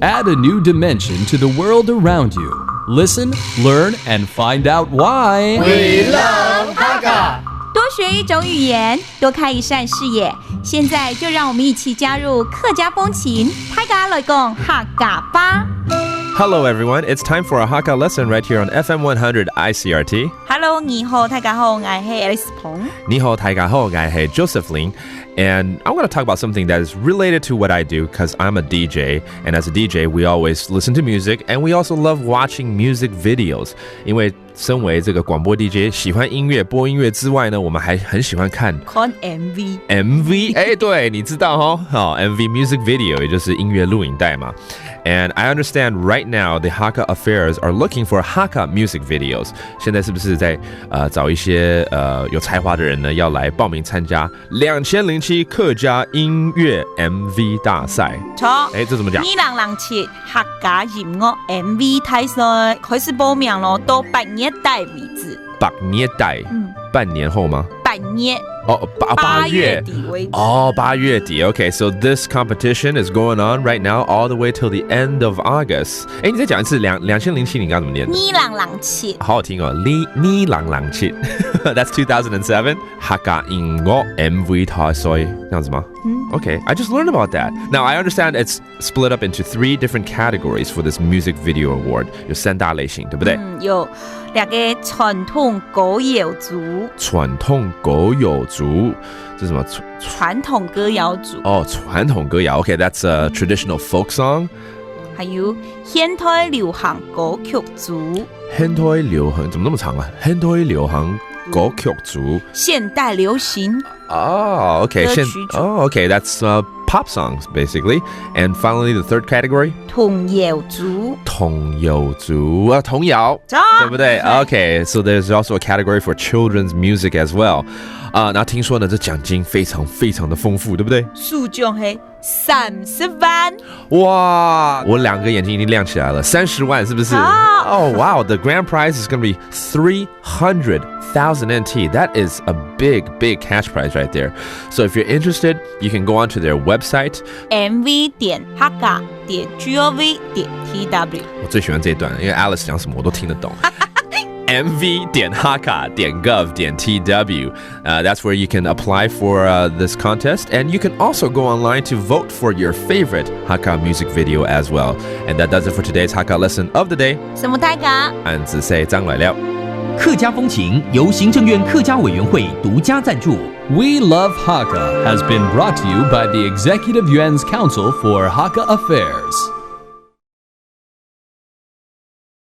Add a new dimension to the world around you. Listen, learn, and find out why. We love Hakka. 多学一种语言，多开一扇视野。现在就让我们一起加入客家风情，大家来讲客家吧。Hello everyone, it's time for a Hakka lesson right here on FM 100 ICRT. Hello， 你好，大家好，我是 Alice 彭。你好，大家好，我是 Josephine. And I want to talk about something that is related to what I do because I'm a DJ. And as a DJ, we always listen to music and we also love watching music videos. 因为身为这个广播 DJ 喜欢音乐播音乐之外呢，我们还很喜欢看 MV 哎，对，你知道哦，好 MV music video 也就是音乐录影带嘛。And I understand right now the Hakka Affairs are looking for Hakka music videos. 现在是不是在找一些有才华的人呢，要来报名参加2007客家音乐 MV 大赛？错，哎，这怎么讲？2007客家音乐 MV 大赛开始报名咯，到8月底为止。8月底，半年后吗？8月。8月底为止。8月底 Okay, so this competition is going on right now all the way till the end of August. 哎，你再讲一次2007，你刚刚怎么念？2007。好好听哦，2007 That's 2007 Hakka 音乐 MV 大赛，这样子吗？Okay, I just learned about that. Now, I understand it's split up into 3 different categories for this music video award. 有3大类型，对不对？有2個傳統歌謠組。傳統歌謠組，這是什麼？傳統歌謠組。哦，傳統歌謠。Okay, that's a traditional folk song. 還有現代流行歌曲組。現代流行怎麼那麼長啊？現代流行歌曲組。現代流行。Oh, okay. Okay, that's pop songs basically. And finally, the third category. 童謠組。童謠組，童謠，對不對？Okay, so there's also a category for children's music as well. 那聽說呢，這獎金非常非常的豐富，對不對？數獎係30萬。哇，我2個眼睛已經亮起來了，30萬是不是？Oh, wow, the grand prize is going to be 300,000 NT. That is a big, big cash prize right there. So if you're interested, you can go onto their website. mv.hakka.gov.tw 我最喜歡這一段，因為 Alice 講什麼我都聽得懂。mv.hakka.gov.tw. That's where you can apply for this contest. And you can also go online to vote for your favorite Hakka music video as well. And that does it for today's Hakka lesson of the day. 什麼大家？俺只say 張來了。客家風情由行政院客家委員會獨家贊助。We Love Hakka has been brought to you by the Executive Yuan's Council for Hakka Affairs.